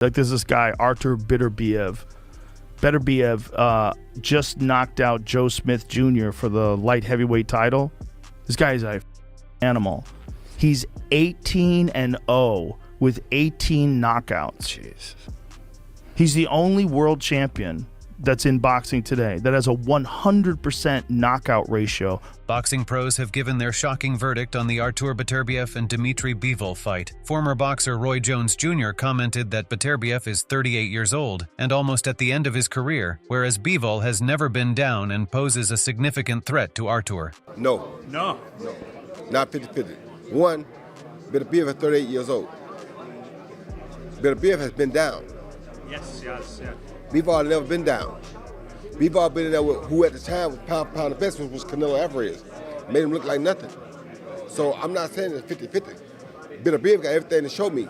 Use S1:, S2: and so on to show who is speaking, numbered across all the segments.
S1: Like there's this guy, Artur Beterbiev. Beterbiev just knocked out Joe Smith Jr. for the light heavyweight title. This guy is a animal. He's 18-0 with 18 knockouts.
S2: Jeez.
S1: He's the only world champion that's in boxing today that has a 100% knockout ratio.
S3: Boxing pros have given their shocking verdict on the Artur Beterbiev and Dmitry Bivol fight. Former boxer Roy Jones Jr. commented that Beterbiev is 38 years old and almost at the end of his career, whereas Bivol has never been down and poses a significant threat to Artur.
S4: No. Not 50-50. One, Beterbiev is 38 years old. Beterbiev has been down.
S5: Yes.
S4: Bivol never been down. Bivol been in there with who at the time was pound the best, which was Canelo Alvarez. Made him look like nothing. So I'm not saying it's 50-50. Beterbiev got everything to show me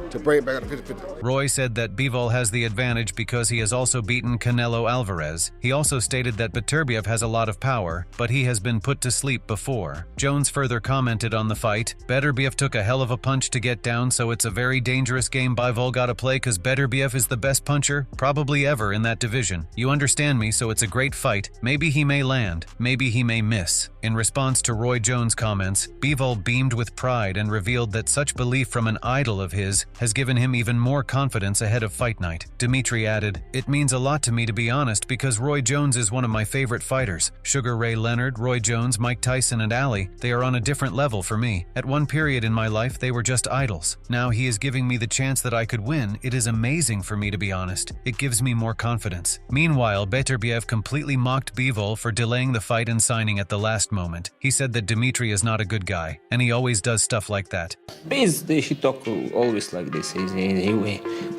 S4: to bring it back up to 50-50.
S3: Roy said that Bivol has the advantage because he has also beaten Canelo Alvarez. He also stated that Beterbiev has a lot of power, but he has been put to sleep before. Jones further commented on the fight, Beterbiev took a hell of a punch to get down, so it's a very dangerous game Bivol gotta play because Beterbiev is the best puncher, probably ever in that division. You understand me, so it's a great fight. Maybe he may land, maybe he may miss. In response to Roy Jones' comments, Bivol beamed with pride and revealed that such belief from an idol of his has given him even more confidence ahead of fight night. Dmitry added, "It means a lot to me to be honest because Roy Jones is one of my favorite fighters. Sugar Ray Leonard, Roy Jones, Mike Tyson and Ali, they are on a different level for me. At one period in my life they were just idols. Now he is giving me the chance that I could win. It is amazing for me to be honest. It gives me more confidence." Meanwhile, Beterbiev completely mocked Bivol for delaying the fight and signing at the last moment. He said that Dmitry is not a good guy, and he always does stuff like that.
S6: He talk always like this. He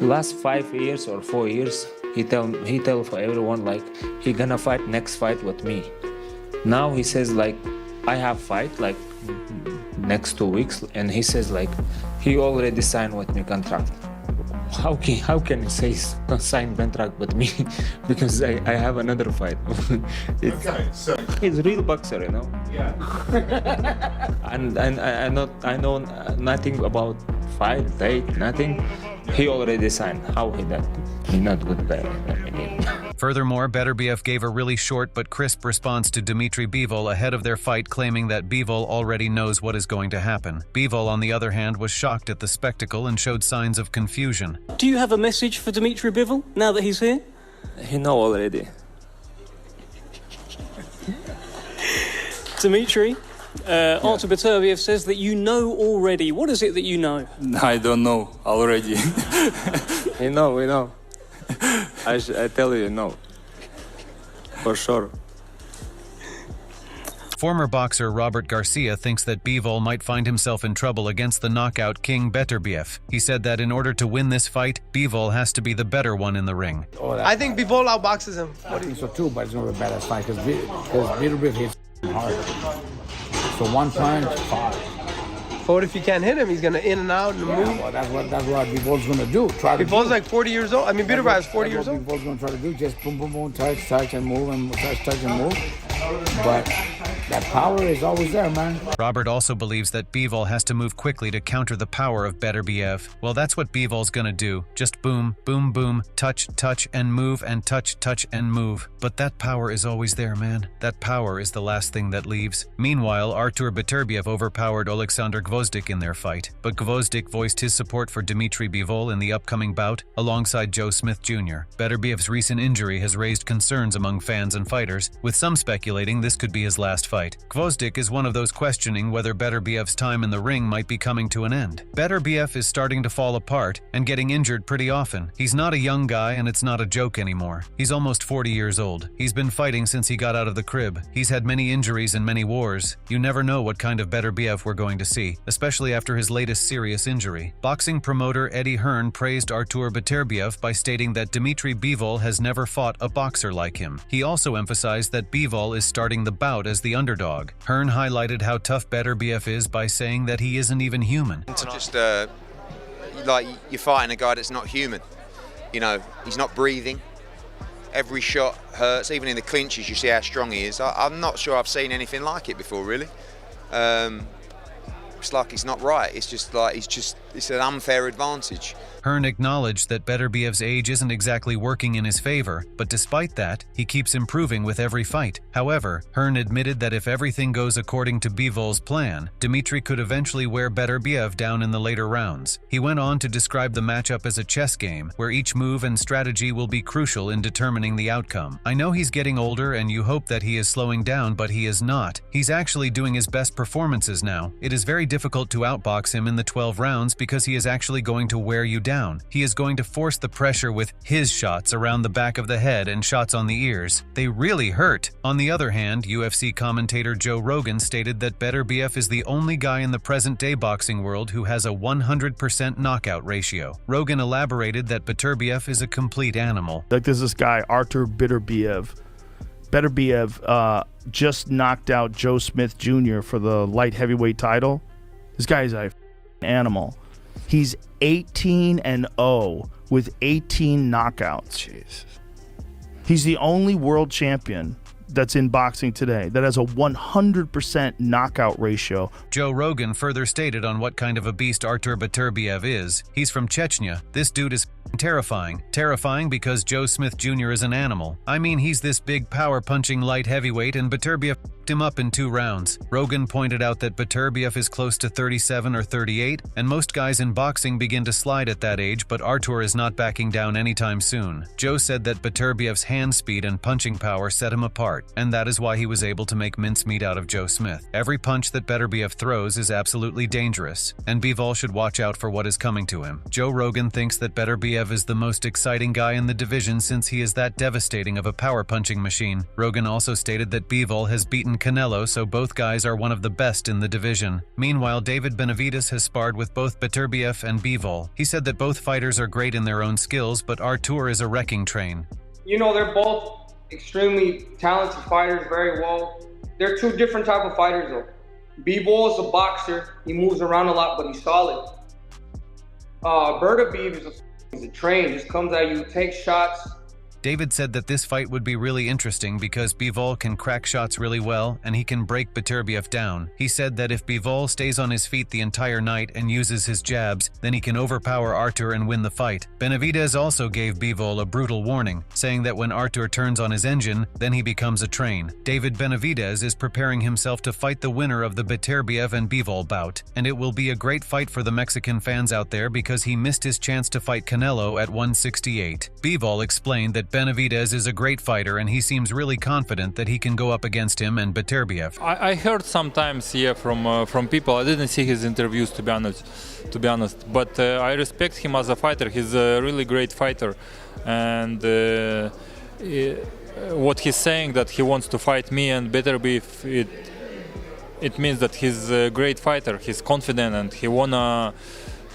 S6: last 5 years or 4 years, he tell for everyone like he gonna fight next fight with me. Now he says like I have fight like next 2 weeks, and he says like he already signed with me contract. How can he say sign contract with me because I have another fight? He's a real boxer, you know.
S5: Yeah.
S6: and I know nothing about fight, date, nothing. He already signed. How he that? He's not good guy.
S3: Furthermore, Beterbiev gave a really short but crisp response to Dmitry Bivol ahead of their fight, claiming that Bivol already knows what is going to happen. Bivol, on the other hand, was shocked at the spectacle and showed signs of confusion.
S7: Do you have a message for Dmitry Bivol now that he's here?
S6: He know already.
S7: Dimitri, Artur Beterbiev says that you know already. What is it that you know?
S8: I don't know already.
S6: We know. I tell you, no. For sure.
S3: Former boxer Robert Garcia thinks that Bivol might find himself in trouble against the knockout king Beterbiev. He said that in order to win this fight, Bivol has to be the better one in the ring.
S9: I think Bivol outboxes him.
S10: I think so too, but it's not a badass fight because Beterbiev hits hard. So one punch, 5.
S9: But what if you can't hit him? He's gonna in and out and move.
S10: Well, that's what Bivol's gonna do.
S9: Bivol's like 40 years old. I mean, Beterbiev is 40 years old.
S10: Bivol's gonna try to do just boom, boom, boom, touch and move and touch and move. But that power is always there, man.
S3: Robert also believes that Bivol has to move quickly to counter the power of Beterbiev. Well, that's what Bivol's gonna do. Just boom, boom, boom, touch, and move, and touch, and move. But that power is always there, man. That power is the last thing that leaves. Meanwhile, Artur Beterbiev overpowered Alexander Gvozdyk in their fight, but Gvozdyk voiced his support for Dmitry Bivol in the upcoming bout alongside Joe Smith Jr. Beterbiev's recent injury has raised concerns among fans and fighters, with some speculating this could be his last fight. Gvozdyk is one of those questioning whether Beterbiev's time in the ring might be coming to an end. Beterbiev is starting to fall apart and getting injured pretty often. He's not a young guy and it's not a joke anymore. He's almost 40 years old. He's been fighting since he got out of the crib. He's had many injuries and many wars. You never know what kind of Beterbiev we're going to see, especially after his latest serious injury. Boxing promoter Eddie Hearn praised Artur Beterbiev by stating that Dmitry Bivol has never fought a boxer like him. He also emphasized that Bivol is starting the bout as the underdog. Hearn highlighted how tough Beterbiev is by saying that he isn't even human.
S11: It's just like you're fighting a guy that's not human. You know, he's not breathing. Every shot hurts. Even in the clinches, you see how strong he is. I'm not sure I've seen anything like it before, really. It's like it's not right. It's just like it's an unfair advantage.
S3: Hearn acknowledged that Beterbiev's age isn't exactly working in his favor, but despite that, he keeps improving with every fight. However, Hearn admitted that if everything goes according to Bivol's plan, Dmitry could eventually wear Beterbiev down in the later rounds. He went on to describe the matchup as a chess game, where each move and strategy will be crucial in determining the outcome. I know he's getting older and you hope that he is slowing down, but he is not. He's actually doing his best performances now. It is very difficult to outbox him in the 12 rounds because he is actually going to wear you down. He is going to force the pressure with his shots around the back of the head and shots on the ears. They really hurt. On the other hand, UFC commentator Joe Rogan stated that Beterbiev is the only guy in the present-day boxing world who has a 100% knockout ratio. Rogan elaborated that Beterbiev is a complete animal.
S1: Like there's this guy, Artur Beterbiev. Beterbiev just knocked out Joe Smith Jr. for the light heavyweight title. This guy's a animal. He's 18-0 with 18 knockouts.
S2: Jesus.
S1: He's the only world champion that's in boxing today that has a 100% knockout ratio.
S3: Joe Rogan further stated on what kind of a beast Artur Beterbiev is. He's from Chechnya. This dude is terrifying. Terrifying because Joe Smith Jr. is an animal. I mean, he's this big power-punching light heavyweight and Beterbiev him up in 2 rounds. Rogan pointed out that Beterbiev is close to 37 or 38, and most guys in boxing begin to slide at that age, but Artur is not backing down anytime soon. Joe said that Beterbiev's hand speed and punching power set him apart, and that is why he was able to make mincemeat out of Joe Smith. Every punch that Beterbiev throws is absolutely dangerous, and Bivol should watch out for what is coming to him. Joe Rogan thinks that Beterbiev is the most exciting guy in the division since he is that devastating of a power-punching machine. Rogan also stated that Bivol has beaten Canelo, so both guys are one of the best in the division. Meanwhile, Benavidez has sparred with both Beterbiev and Bivol. He said that both fighters are great in their own skills, but Artur is a wrecking train.
S5: You know, they're both extremely talented fighters, very well. They're 2 different type of fighters though. Bivol is a boxer, he moves around a lot, but he's solid. Beterbiev is a train, just comes at you, takes shots.
S3: David said that this fight would be really interesting because Bivol can crack shots really well and he can break Beterbiev down. He said that if Bivol stays on his feet the entire night and uses his jabs, then he can overpower Artur and win the fight. Benavidez also gave Bivol a brutal warning, saying that when Artur turns on his engine, then he becomes a train. David Benavidez is preparing himself to fight the winner of the Beterbiev and Bivol bout, and it will be a great fight for the Mexican fans out there because he missed his chance to fight Canelo at 168. Bivol explained that Benavidez is a great fighter and he seems really confident that he can go up against him and Beterbiev.
S12: I heard sometimes, from people. I didn't see his interviews to be honest. But I respect him as a fighter. He's a really great fighter, and what he's saying that he wants to fight me and Beterbiev, it means that he's a great fighter. He's confident and he wanna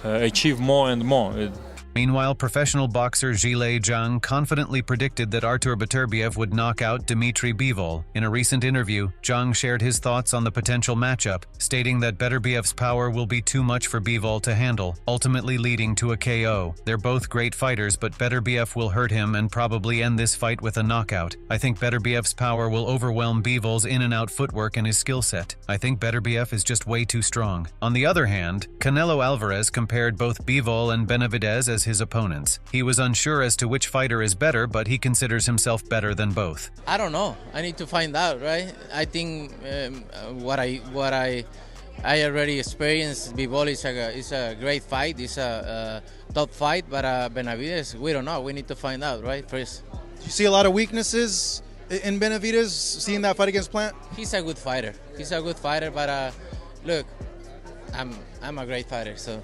S12: achieve more and more.
S3: Meanwhile, professional boxer Zhang confidently predicted that Artur Beterbiev would knock out Dmitry Bivol. In a recent interview, Zhang shared his thoughts on the potential matchup, stating that Beterbiev's power will be too much for Bivol to handle, ultimately leading to a KO. They're both great fighters, but Beterbiev will hurt him and probably end this fight with a knockout. I think Beterbiev's power will overwhelm Bivol's in-and-out footwork and his skill set. I think Beterbiev is just way too strong. On the other hand, Canelo Alvarez compared both Bivol and Benavidez as his opponents. He was unsure as to which fighter is better, but he considers himself better than both.
S13: I don't know. I need to find out, right? I think what I already experienced. Bivol is a great fight. It's a top fight, but Benavidez, we don't know. We need to find out, right? First.
S2: Do you see a lot of weaknesses in Benavidez, seeing that fight against Plant?
S13: He's a good fighter. But look, I'm a great fighter, so.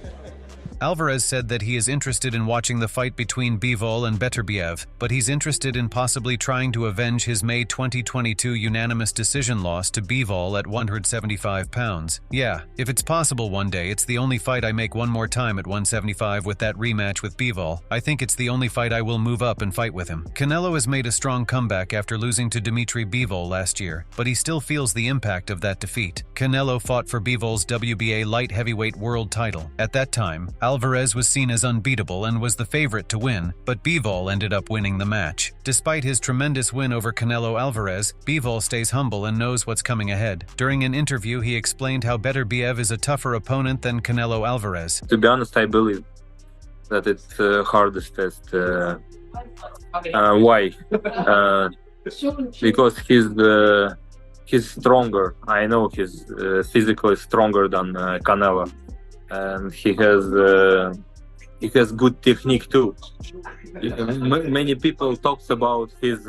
S3: Alvarez said that he is interested in watching the fight between Bivol and Beterbiev, but he's interested in possibly trying to avenge his May 2022 unanimous decision loss to Bivol at 175 pounds. Yeah, if it's possible one day, it's the only fight I make one more time at 175 with that rematch with Bivol. I think it's the only fight I will move up and fight with him. Canelo has made a strong comeback after losing to Dmitry Bivol last year, but he still feels the impact of that defeat. Canelo fought for Bivol's WBA light heavyweight world title. At that time, Alvarez was seen as unbeatable and was the favorite to win, but Bivol ended up winning the match. Despite his tremendous win over Canelo Alvarez, Bivol stays humble and knows what's coming ahead. During an interview, he explained how Beterbiev is a tougher opponent than Canelo Alvarez.
S6: To be honest, I believe that it's hardest test. Why? Because he's stronger. I know he's physically stronger than Canelo, and he has good technique too. Many people talks about his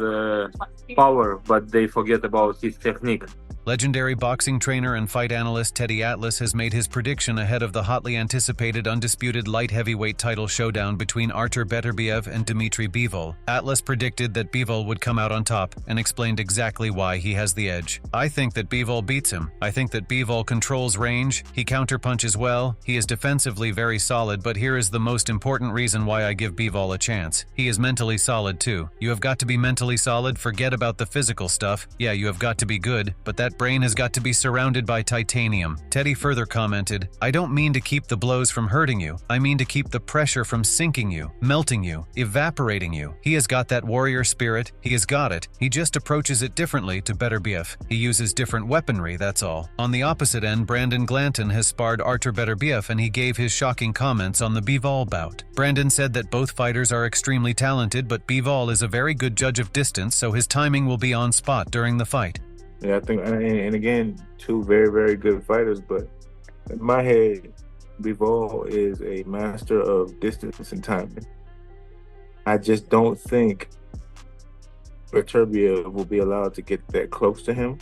S6: power, but they forget about his technique.
S3: Legendary boxing trainer and fight analyst Teddy Atlas has made his prediction ahead of the hotly anticipated undisputed light heavyweight title showdown between Artur Beterbiev and Dmitry Bivol. Atlas predicted that Bivol would come out on top and explained exactly why he has the edge. I think that Bivol beats him. I think that Bivol controls range, he counterpunches well, he is defensively very solid, but here is the most important reason why I give Bivol a chance. He is mentally solid too. You have got to be mentally solid, forget about the physical stuff. Yeah, you have got to be good, but that brain has got to be surrounded by titanium. Teddy further commented, I don't mean to keep the blows from hurting you. I mean to keep the pressure from sinking you, melting you, evaporating you. He has got that warrior spirit. He has got it. He just approaches it differently to Beterbiev. He uses different weaponry, that's all. On the opposite end, Brandon Glanton has sparred Artur Beterbiev and he gave his shocking comments on the Bivol bout. Brandon said that both fighters are extremely talented, but Bivol is a very good judge of distance, so his timing will be on spot during the fight.
S14: Yeah, I think, and again, two very, very good fighters, but in my head, Bivol is a master of distance and timing. I just don't think Beterbiev will be allowed to get that close to him.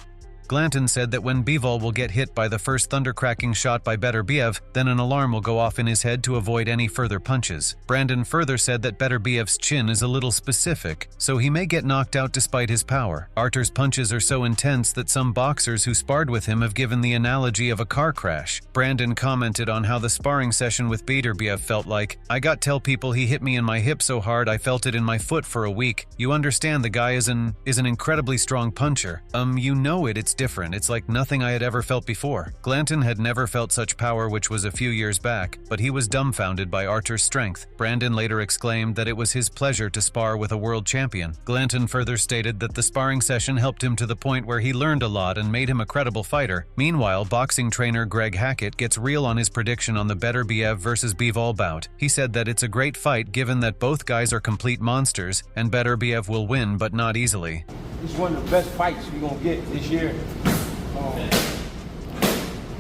S3: Glanton said that when Bivol will get hit by the first thundercracking shot by Beterbiev, then an alarm will go off in his head to avoid any further punches. Brandon further said that Beterbiev's chin is a little specific, so he may get knocked out despite his power. Artur's punches are so intense that some boxers who sparred with him have given the analogy of a car crash. Brandon commented on how the sparring session with Beterbiev felt like, I got tell people he hit me in my hip so hard I felt it in my foot for a week. You understand the guy is an incredibly strong puncher. You know it's different. It's like nothing I had ever felt before. Glanton had never felt such power, which was a few years back, but he was dumbfounded by Artur's strength. Brandon later exclaimed that it was his pleasure to spar with a world champion. Glanton further stated that the sparring session helped him to the point where he learned a lot and made him a credible fighter. Meanwhile, boxing trainer Greg Hackett gets real on his prediction on the Beterbiev versus Bivol bout. He said that it's a great fight given that both guys are complete monsters, and Beterbiev will win, but not easily.
S15: It's one of the best fights we're gonna get this year.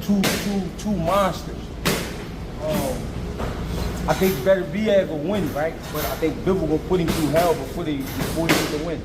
S15: Two monsters. I think Beterbiev will win, right? But I think Bivol will put him through hell before he gets the win.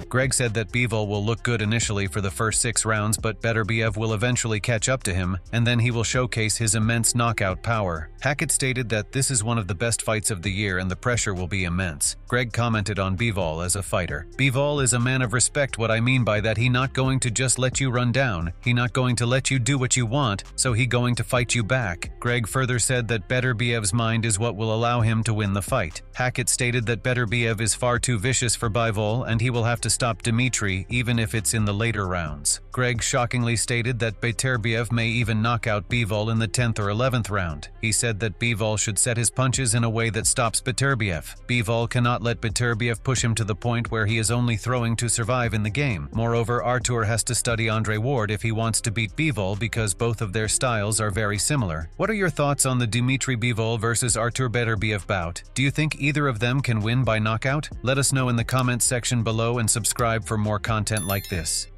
S3: Greg said that Bivol will look good initially for the first 6 rounds, but Beterbiev will eventually catch up to him, and then he will showcase his immense knockout power. Hackett stated that this is one of the best fights of the year and the pressure will be immense. Greg commented on Bivol as a fighter. Bivol is a man of respect. What I mean by that, he not going to just let you run down. He not going to let you do what you want, so he going to fight you back. Greg further said that Beterbiev's mind is what will allow him to win the fight. Hackett stated that Beterbiev is far too vicious for Bivol and he will have to stop Dmitry even if it's in the later rounds. Greg shockingly stated that Beterbiev may even knock out Bivol in the 10th or 11th round. He said that Bivol should set his punches in a way that stops Beterbiev. Bivol cannot let Beterbiev push him to the point where he is only throwing to survive in the game. Moreover, Artur has to study Andre Ward if he wants to beat Bivol because both of their styles are very similar. What are your thoughts on the Dmitry Bivol versus Artur Beterbiev bout? Do you think either of them can win by knockout? Let us know in the comments section below and subscribe for more content like this.